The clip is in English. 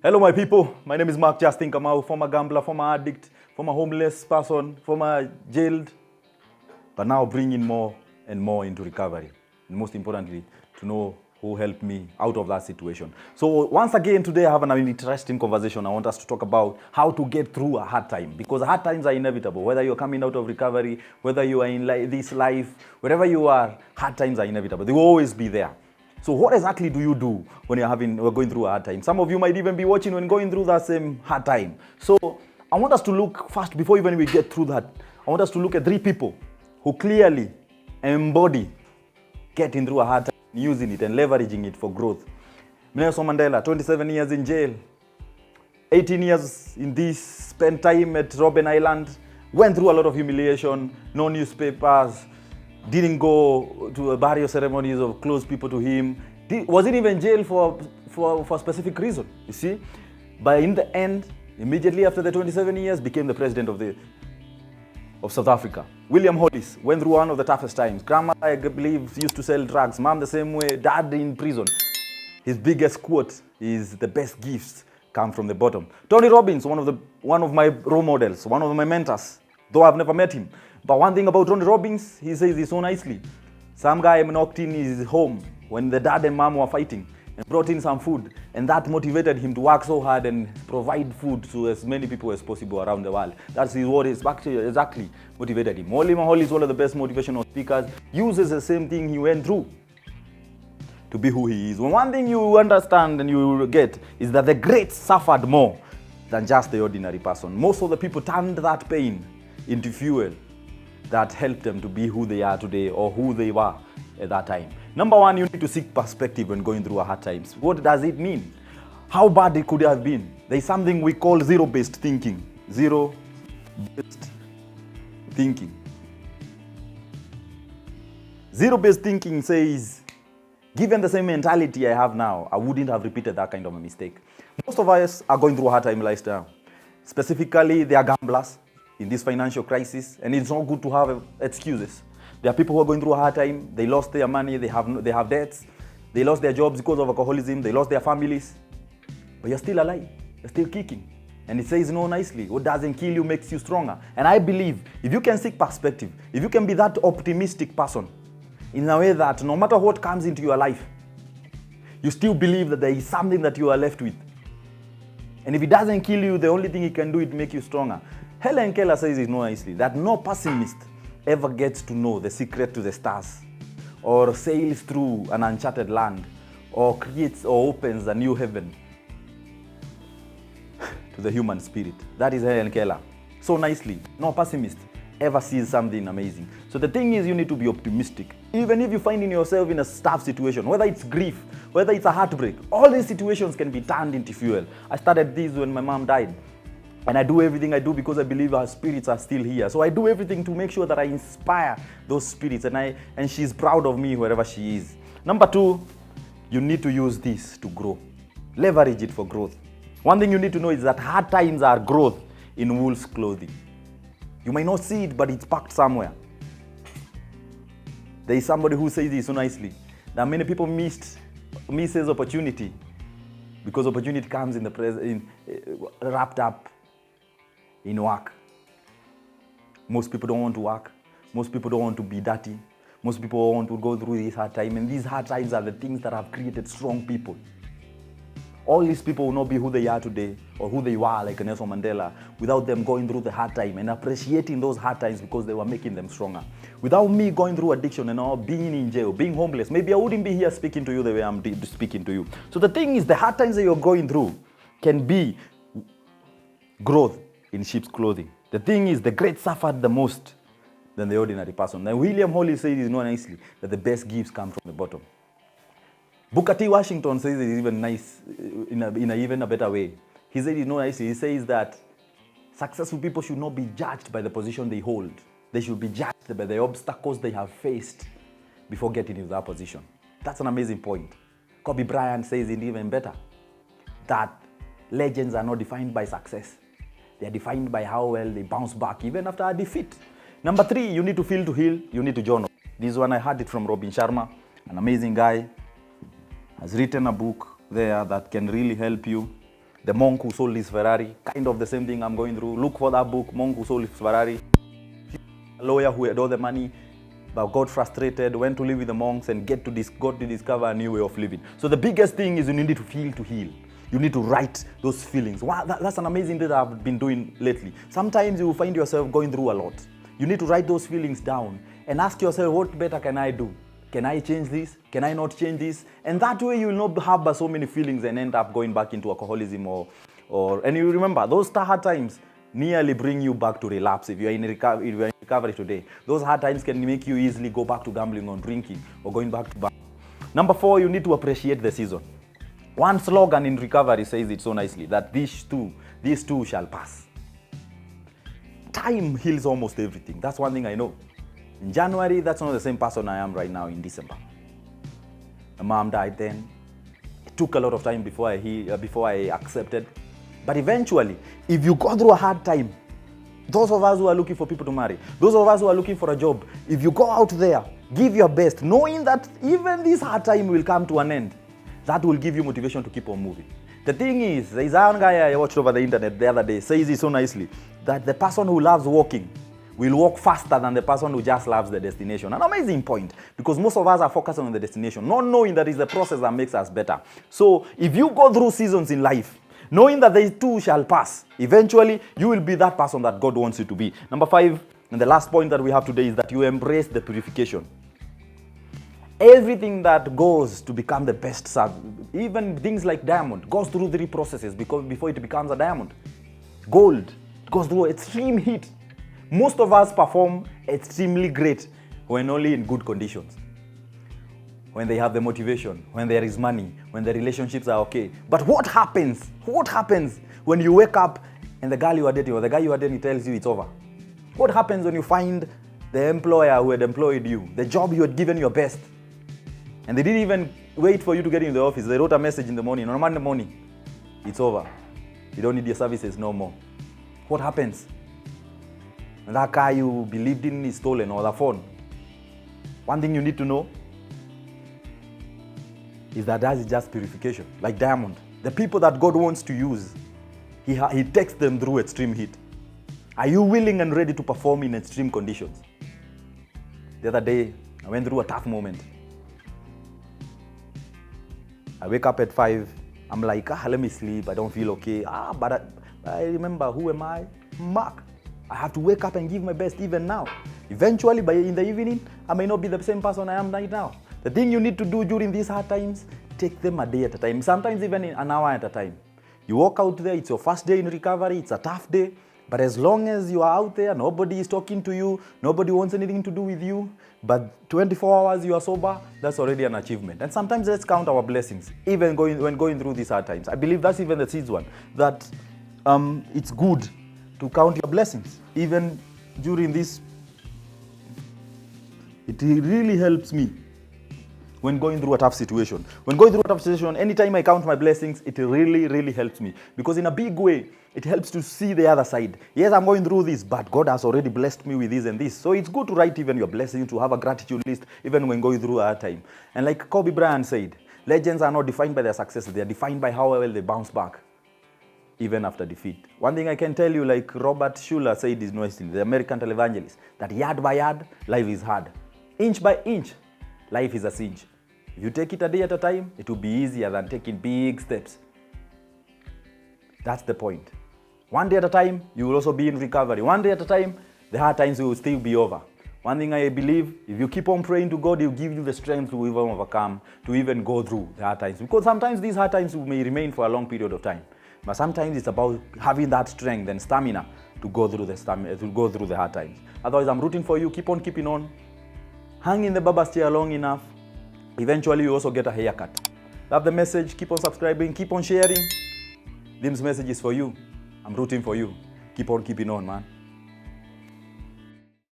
Hello, my people. My name is Justin Kamau, former gambler, former addict, former homeless person, former jailed, but now bringing more and more into recovery. And most importantly, to know who helped me out of that situation. So once again, today I have an interesting conversation. I want us to talk about how to get through a hard time, because hard times are inevitable. Whether you're coming out of recovery, whether you are in this life, wherever you are, hard times are inevitable. They will always be there. So what exactly do you do when you're going through a hard time? Some of you might even be watching when going through that same hard time. So I want us to look first, before even we get through that, I want us to look at 3 people who clearly embody getting through a hard time, using it and leveraging it for growth. Nelson Mandela, 27 years in jail, 18 years in this, spent time at Robben Island, went through a lot of humiliation, no newspapers, didn't go to a burial ceremonies of close people to him, wasn't even jailed for a specific reason, you see. But in the end, immediately after the 27 years, became the president of South Africa. William Hollis went through one of the toughest times. Grandma, I believe, used to sell drugs. Mom the same way. Dad in prison. His biggest quote is, "The best gifts come from the bottom." Tony Robbins, one of my role models, one of my mentors, though I've never met him. But one thing about Tony Robbins, he says it so nicely. Some guy knocked in his home when the dad and mom were fighting and brought in some food, and that motivated him to work so hard and provide food to as many people as possible around the world. That's what is actually exactly motivated him. William Holly is one of the best motivational speakers, uses the same thing he went through to be who he is. One thing you understand and you get is that the greats suffered more than just the ordinary person. Most of the people turned that pain into fuel that helped them to be who they are today, or who they were at that time. Number 1, you need to seek perspective when going through a hard times. What does it mean? How bad it could have been? There's something we call zero-based thinking. Zero-based thinking. Zero-based thinking says, given the same mentality I have now, I wouldn't have repeated that kind of a mistake. Most of us are going through a hard time lifestyle. Specifically, they are gamblers in this financial crisis, and it's not good to have excuses. There are people who are going through a hard time. They lost their money, they have debts, they lost their jobs because of alcoholism, they lost their families, but you're still alive, you're still kicking. And it says no nicely, what doesn't kill you makes you stronger. And I believe if you can seek perspective, if you can be that optimistic person in a way that no matter what comes into your life, you still believe that there is something that you are left with. And if it doesn't kill you, the only thing it can do is make you stronger. Helen Keller says it nicely, that no pessimist ever gets to know the secret to the stars, or sails through an uncharted land, or creates or opens a new heaven to the human spirit. That is Helen Keller. So nicely, no pessimist ever sees something amazing. So the thing is, you need to be optimistic. Even if you find yourself in a tough situation, whether it's grief, whether it's a heartbreak, all these situations can be turned into fuel. I started this when my mom died. And I do everything I do because I believe our spirits are still here. So I do everything to make sure that I inspire those spirits, and she's proud of me wherever she is. Number 2, you need to use this to grow. Leverage it for growth. One thing you need to know is that hard times are growth in wool's clothing. You might not see it, but it's packed somewhere. There is somebody who says this so nicely, that many people misses opportunity because opportunity comes wrapped up in work. Most people don't want to work. Most people don't want to be dirty. Most people don't want to go through this hard time. And these hard times are the things that have created strong people. All these people will not be who they are today, or who they were like Nelson Mandela, without them going through the hard time and appreciating those hard times because they were making them stronger. Without me going through addiction and all, being in jail, being homeless, maybe I wouldn't be here speaking to you the way I'm speaking to you. So the thing is, the hard times that you're going through can be growth in sheep's clothing. The thing is, the great suffered the most than the ordinary person. Now, William Holly says it nicely, that the best gifts come from the bottom. Booker T. Washington says it even nice, in a even a better way. He said it nicely. He says that successful people should not be judged by the position they hold. They should be judged by the obstacles they have faced before getting into that position. That's an amazing point. Kobe Bryant says it even better, that legends are not defined by success. They are defined by how well they bounce back even after a defeat. Number 3, you need to feel to heal. You need to journal. This one I heard it from Robin Sharma, an amazing guy. Has written a book there that can really help you The monk who sold his Ferrari, kind of the same thing I'm going through. Look for that book, Monk Who Sold His Ferrari. A lawyer who had all the money, but got frustrated, went to live with the monks and got to discover a new way of living. So the biggest thing is you need to feel to heal. You need to write those feelings. Wow, that's an amazing thing that I've been doing lately. Sometimes you will find yourself going through a lot. You need to write those feelings down and ask yourself, what better can I do? Can I change this? Can I not change this? And that way you will not have so many feelings and end up going back into alcoholism and you remember, those hard times nearly bring you back to relapse. If you are in recovery today, those hard times can make you easily go back to gambling or drinking or going back to bar. Number 4, you need to appreciate the season. One slogan in recovery says it so nicely, that these too shall pass. Time heals almost everything. That's one thing I know. In January, that's not the same person I am right now in December. My mom died then. It took a lot of time before I accepted. But eventually, if you go through a hard time, those of us who are looking for people to marry, those of us who are looking for a job, if you go out there, give your best, knowing that even this hard time will come to an end, that will give you motivation to keep on moving. The thing is, there is one guy I watched over the internet the other day, says it so nicely, that the person who loves walking will walk faster than the person who just loves the destination. An amazing point, because most of us are focused on the destination, not knowing that it's the process that makes us better. So if you go through seasons in life, knowing that they too shall pass, eventually you will be that person that God wants you to be. Number 5, and the last point that we have today, is that you embrace the purification. Everything that goes to become the best, even things like diamond, goes through 3 processes before it becomes a diamond. Gold goes through extreme heat. Most of us perform extremely great when only in good conditions. When they have the motivation, when there is money, when the relationships are okay. But what happens? What happens when you wake up and the girl you are dating or the guy you are dating tells you it's over? What happens when you find the employer who had employed you, the job you had given your best, and they didn't even wait for you to get in the office? They wrote a message in the morning, on Monday morning, it's over. You don't need your services no more. What happens? And that car you believed in is stolen, or the phone. One thing you need to know is that is just purification, like diamond. The people that God wants to use, He takes them through extreme heat. Are you willing and ready to perform in extreme conditions? The other day, I went through a tough moment. I wake up at 5. I'm like, let me sleep. I don't feel okay. But I remember, who am I? Mark. I have to wake up and give my best even now. Eventually, in the evening, I may not be the same person I am right now. The thing you need to do during these hard times, take them a day at a time, sometimes even an hour at a time. You walk out there, it's your first day in recovery, it's a tough day, but as long as you are out there, nobody is talking to you, nobody wants anything to do with you, but 24 hours you are sober, that's already an achievement. And sometimes let's count our blessings, even when going through these hard times. I believe that's even the seeds one, that it's good to count your blessings, even during this. It really helps me when going through a tough situation. When going through a tough situation, anytime I count my blessings, it really, really helps me. Because in a big way, it helps to see the other side. Yes, I'm going through this, but God has already blessed me with this and this. So it's good to write even your blessings, to have a gratitude list, even when going through a hard time. And like Kobe Bryant said, legends are not defined by their successes, they are defined by how well they bounce back, even after defeat. One thing I can tell you, like Robert Schuller said this nicely, the American televangelist, that yard by yard, life is hard. Inch by inch, life is a siege. If you take it a day at a time, it will be easier than taking big steps. That's the point. One day at a time, you will also be in recovery. One day at a time, the hard times will still be over. One thing I believe, if you keep on praying to God, He'll give you the strength to even overcome, to even go through the hard times. Because sometimes these hard times may remain for a long period of time. But sometimes it's about having that strength and stamina to go through the hard times. Otherwise, I'm rooting for you. Keep on keeping on. Hang in the barber's chair long enough. Eventually, you also get a haircut. Love the message. Keep on subscribing. Keep on sharing. This message is for you. I'm rooting for you. Keep on keeping on, man.